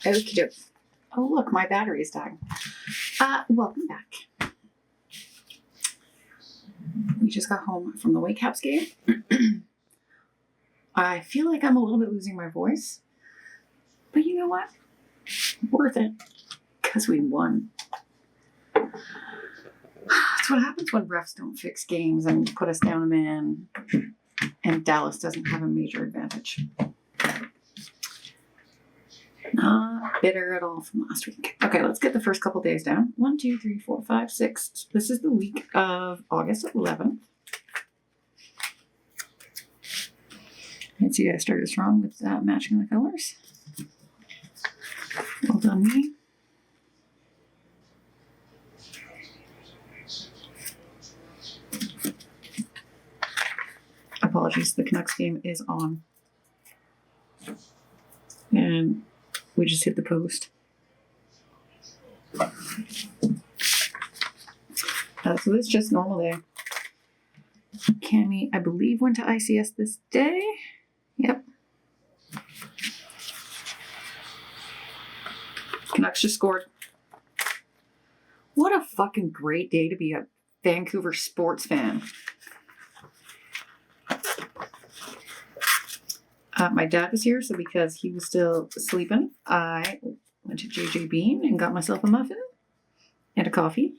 Okie doke. Oh, look, my battery's dying. Welcome back. We just got home from the Whitecaps game. I feel like I'm a little bit losing my voice. But you know what? Worth it. Because we won. That's what happens when refs don't fix games and put us down a man. And Dallas doesn't have a major advantage. Not bitter at all from last week. Okay, let's get the first couple days down. 1, 2, 3, 4, 5, 6. This is the week of August 11th. And see, I started strong with matching the colors. Well done, me. Apologies, the Canucks game is on. And we just hit the post. So this is just normal day. Cammy, I believe, went to ICS this day. Yep. Canucks just scored. What a fucking great day to be a Vancouver sports fan. My dad was here, so because he was still sleeping, I went to JJ Bean and got myself a muffin and a coffee.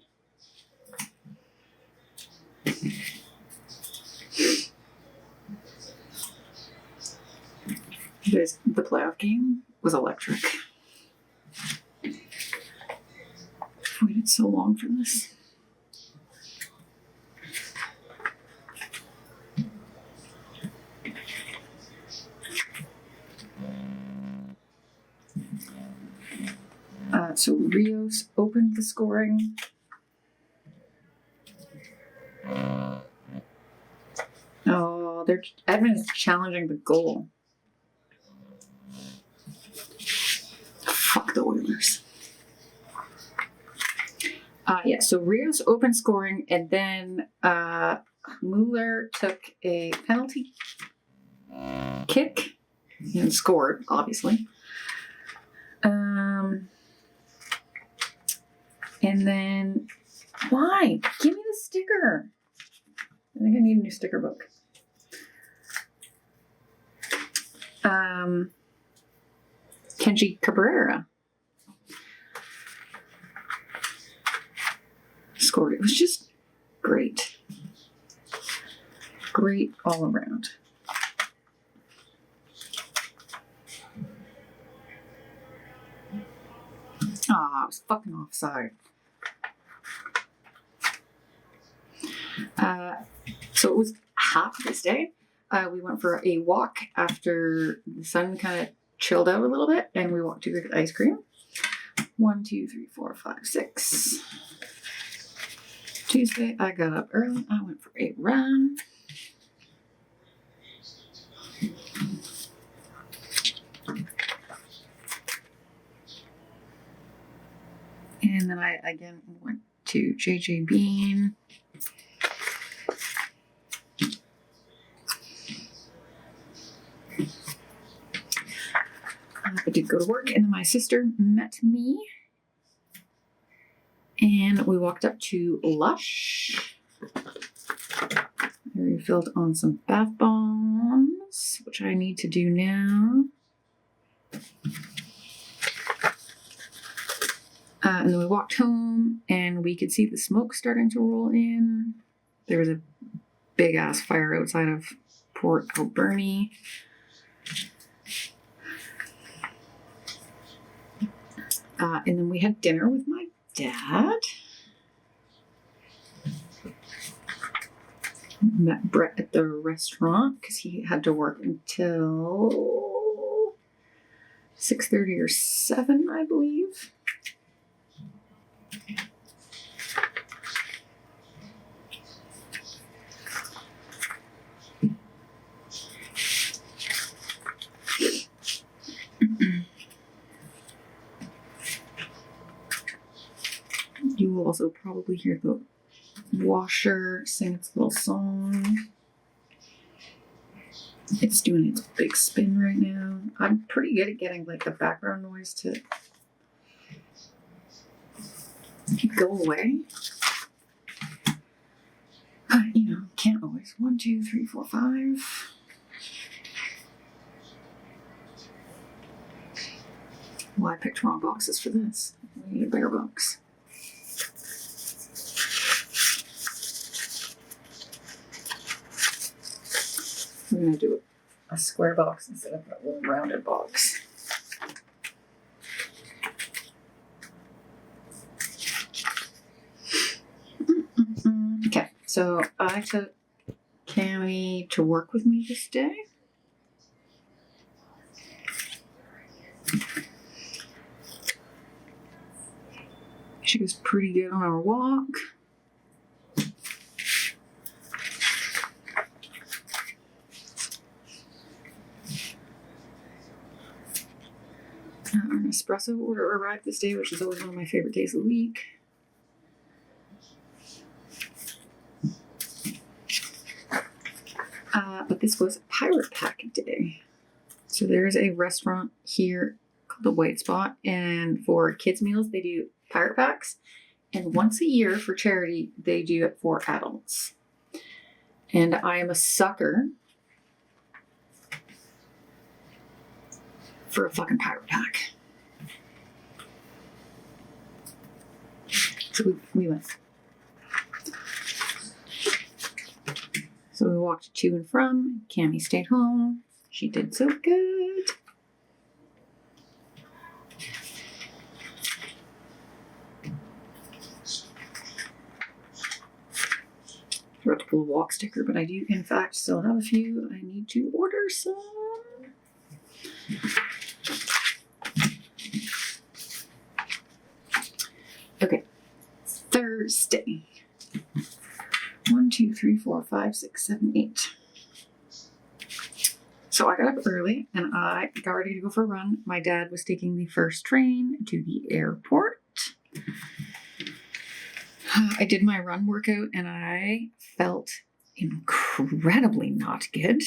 The playoff game was electric. I've waited so long for this. So Rios opened the scoring. Oh, Edmonton's challenging the goal. Fuck the Oilers. Yeah, so Rios opened scoring, and then Mueller took a penalty kick and scored, obviously. And then, why? Give me the sticker. I think I need a new sticker book. Kenji Cabrera scored. It was just great. Great all around. I was fucking offside. So it was hot this day. We went for a walk after the sun kind of chilled out a little bit, and we walked to get ice cream. 1, 2, 3, 4, 5, 6. Tuesday, I got up early. I went for a run. And then I again went to JJ Bean. I did go to work, and then my sister met me. And we walked up to Lush. I refilled on some bath bombs, which I need to do now. And then we walked home, and we could see the smoke starting to roll in. There was a big-ass fire outside of Port Alberni. And then we had dinner with my dad. Met Brett at the restaurant because he had to work until 6:30 or 7, I believe. You will also probably hear the washer sing its little song. It's doing its big spin right now. I'm pretty good at getting like the background noise to go away. But, you know, can't always. 1, 2, 3, 4, 5. Well, I picked wrong boxes for this. We need a bigger box. I'm going to do a square box instead of a little rounded box. Okay, so I took Cami to work with me this day. She was pretty good on our walk. Our espresso order arrived this day, which is always one of my favorite days of the week. But this was Pirate Pack Day. So there's a restaurant here called the White Spot, and for kids' meals, they do Pirate Packs. And once a year for charity, they do it for adults. And I am a sucker for a fucking Pirate Pack. So we went. So we walked to and from. Cami stayed home. She did so good. Forgot to pull a walk sticker, but I do in fact still have a few. I need to order some. Okay, Thursday. 1, 2, 3, 4, 5, 6, 7, 8. So I got up early and I got ready to go for a run. My dad was taking the first train to the airport. I did my run workout and I felt incredibly not good.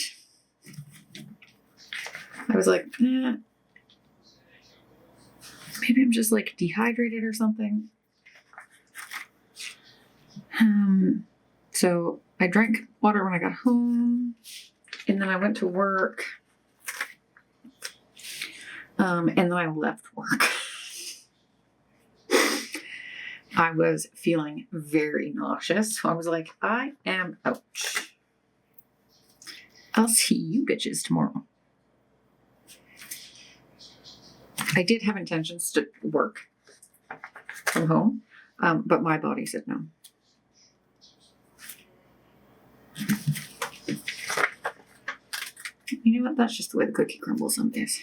I was like, maybe I'm just like dehydrated or something. So I drank water when I got home, and then I went to work, and then I left work. I was feeling very nauseous, so I was like, I am out. I'll see you bitches tomorrow. I did have intentions to work from home, but my body said no. You know what? That's just the way the cookie crumbles some days.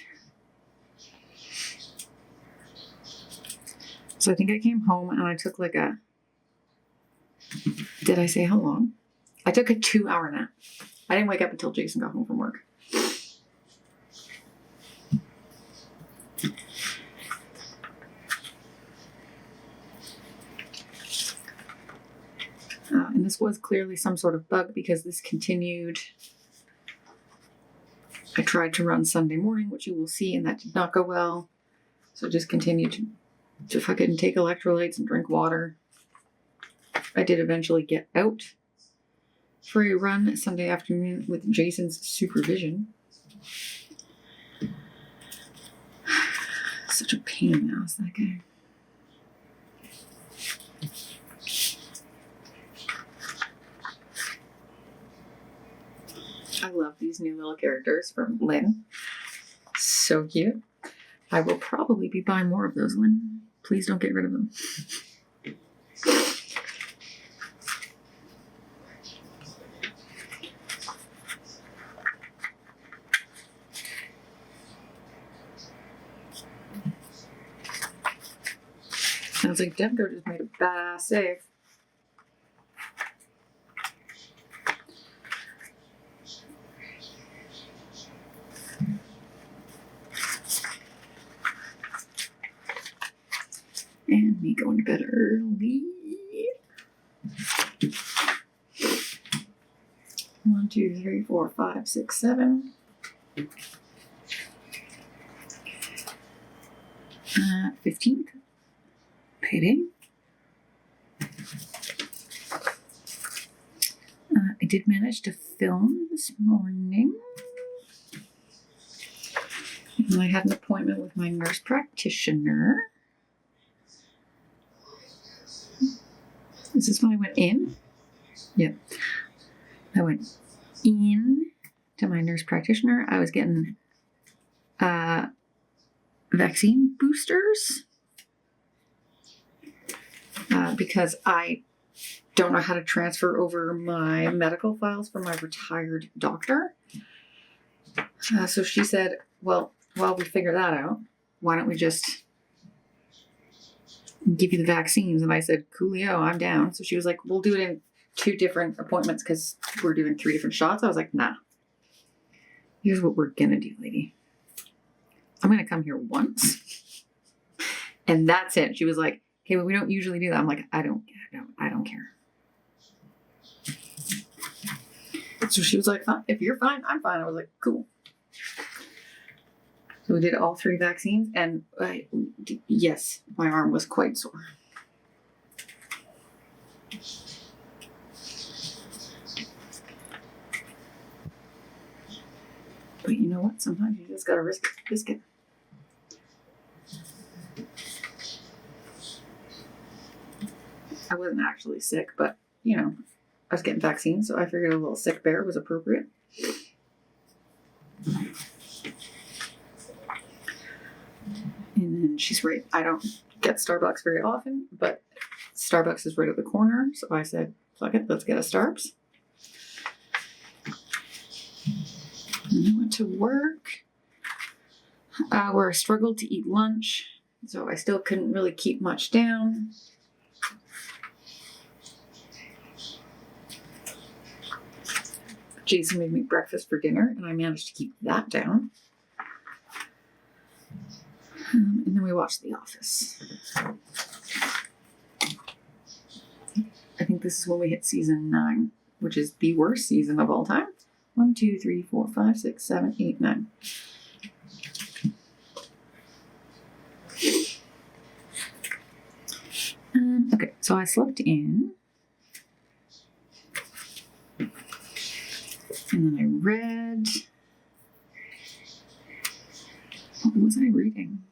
So I think I came home and I took like a, did I say how long? I took a 2-hour nap. I didn't wake up until Jason got home from work. And this was clearly some sort of bug because this continued. I tried to run Sunday morning, which you will see, and that did not go well. So I just continued to fucking take electrolytes and drink water. I did eventually get out for a run Sunday afternoon with Jason's supervision. Such a pain in the ass, that guy. I love these new little characters from Lynn. So cute. I will probably be buying more of those, Lynn. Please don't get rid of them. Sounds like Demko just made a badass save. And me going to bed early. 1, 2, 3, 4, 5, 6, 7. 15th. Payday. I did manage to film this morning. And I had an appointment with my nurse practitioner. Is this when I went in? Yep. I went in to my nurse practitioner. I was getting vaccine boosters because I don't know how to transfer over my medical files from my retired doctor. So she said, well, while we figure that out, why don't we just give you the vaccines? And I said, coolio, I'm down. So she was like, we'll do it in 2 different appointments because we're doing 3 different shots. I was like, nah. Here's what we're gonna do, lady. I'm gonna come here once, and that's it. She was like, okay, well, we don't usually do that. I'm like, I don't care. So she was like, if you're fine, I'm fine. I was like, cool. So we did all 3 vaccines, and yes, my arm was quite sore. But you know what? Sometimes you just gotta risk it. I wasn't actually sick, but you know, I was getting vaccines, so I figured a little sick bear was appropriate. And then she's right. I don't get Starbucks very often, but Starbucks is right at the corner. So I said, fuck it, let's get a Starbucks. And I went to work where I struggled to eat lunch. So I still couldn't really keep much down. Jason made me breakfast for dinner, and I managed to keep that down. And then we watched The Office. I think this is when we hit season 9, which is the worst season of all time. 1, 2, 3, 4, 5, 6, 7, 8, 9. Okay, so I slept in. And then I read. What was I reading?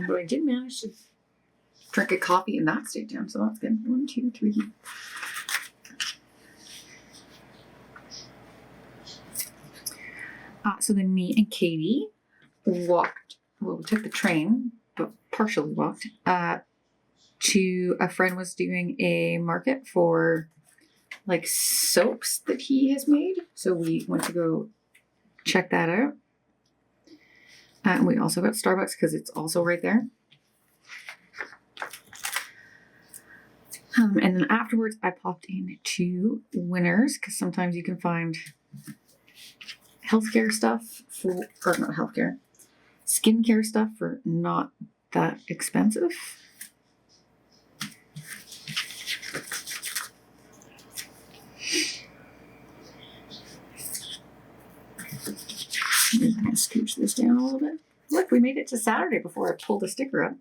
But I did manage to drink a coffee and that stayed down, so that's good. 1, 2, 3. So then me and Katie walked, well, we took the train, but partially walked, to a friend was doing a market for like soaps that he has made. So we went to go check that out. And we also got Starbucks because it's also right there. And then afterwards, I popped into Winners because sometimes you can find healthcare stuff for, or not healthcare, skincare stuff for not that expensive. I'm going to scooch this down a little bit. Look, we made it to Saturday before I pulled the sticker up.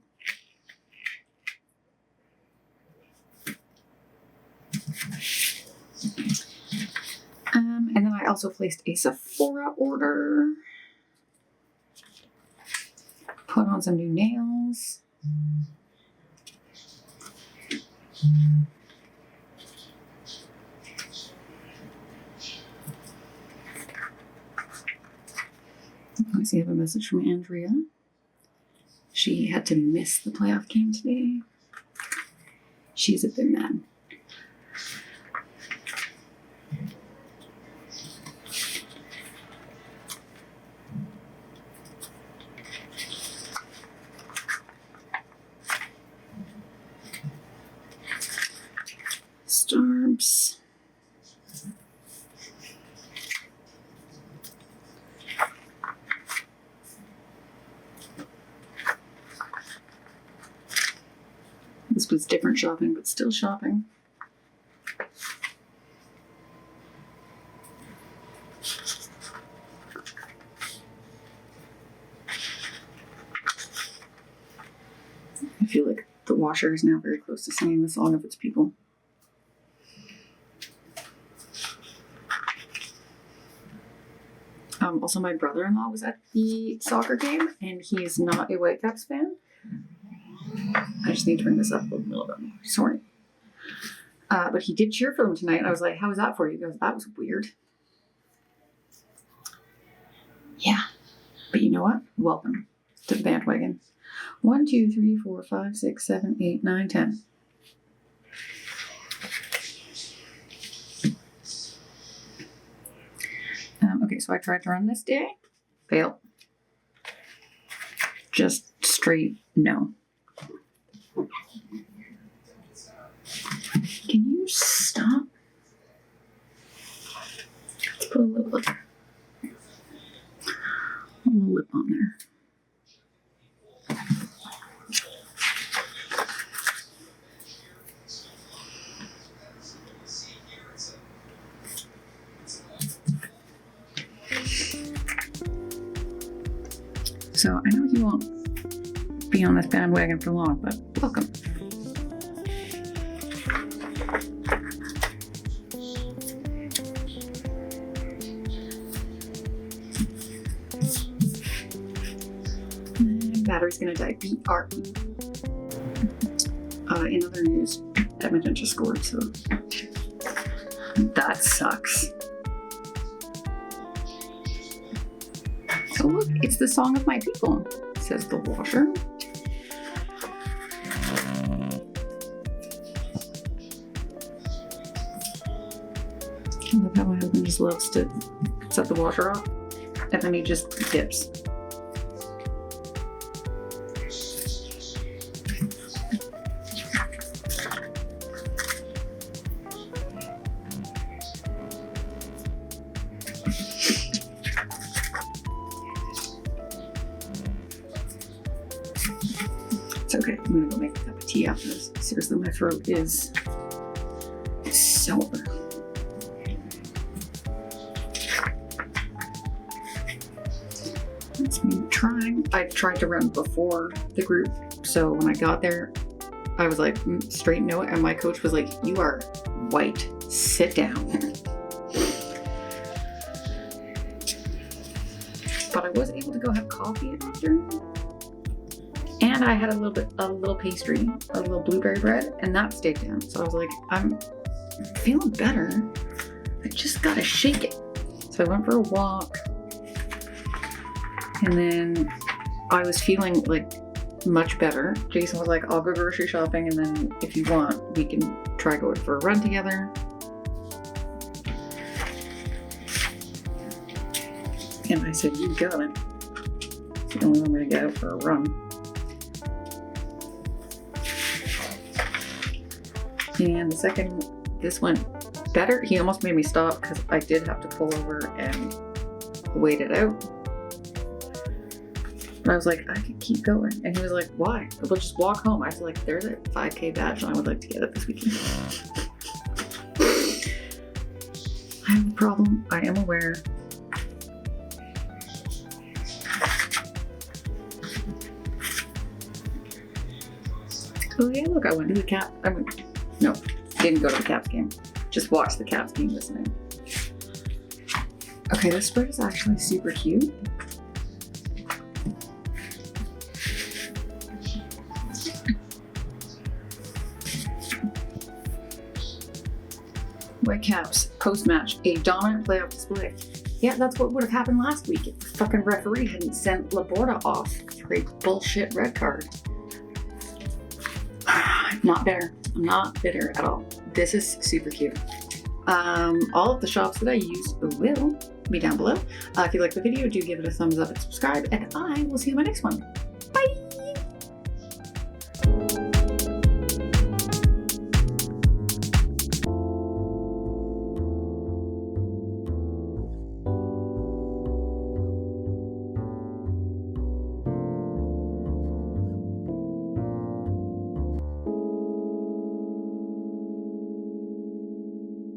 And then I also placed a Sephora order. Put on some new nails. I see I have a message from Andrea. She had to miss the playoff game today. She's a bit mad. Starbs. This was different shopping, but still shopping. I feel like the washer is now very close to singing the song of its people. Also, my brother-in-law was at the soccer game, and he's not a Whitecaps fan. I just need to bring this up a little bit more. Sorry. But he did cheer for them tonight, and I was like, how was that for you? He goes, that was weird. Yeah. But you know what? Welcome to the bandwagon. 1, 2, 3, 4, 5, 6, 7, 8, 9, 10. Okay, so I tried to run this day. Fail. Just straight no. Can you stop? Let's put a little lip on there. So I know you won't be on this bandwagon for long, but welcome. Battery's gonna die. BRP. In other news, Edmonton just scored, so that sucks. So look, it's the song of my people, says the washer. I love how my husband just loves to set the washer off, and then he just dips. It's okay, I'm gonna go make a cup of tea after this. Seriously, my throat is sour. It's me trying. I tried to run before the group, so when I got there, I was like, straight no, and my coach was like, you are white, sit down. But I was able to go have coffee after. And I had a little pastry, a little blueberry bread, and that stayed down. So I was like, I'm feeling better. I just gotta shake it. So I went for a walk, and then I was feeling like much better. Jason was like, I'll go grocery shopping, and then if you want, we can try going for a run together. And I said, you got it. It's the only one way to get out for a run. And the second this went better, he almost made me stop because I did have to pull over and wait it out. But I was like, I could keep going. And he was like, why? We'll just walk home. I was like, there's a 5K badge and I would like to get it this weekend. I have a problem. I am aware. Oh yeah, look, I went to the Cap. No, didn't go to the Caps game. Just watched the Caps game listening. Okay, this spread is actually super cute. Whitecaps, post-match, a dominant playoff display. Yeah, that's what would have happened last week if the fucking referee hadn't sent Laborda off for a bullshit red card. I'm not bitter. I'm not bitter at all. This is super cute. All of the shops that I used will be down below. If you like the video, do give it a thumbs up and subscribe, and I will see you in my next one. Bye!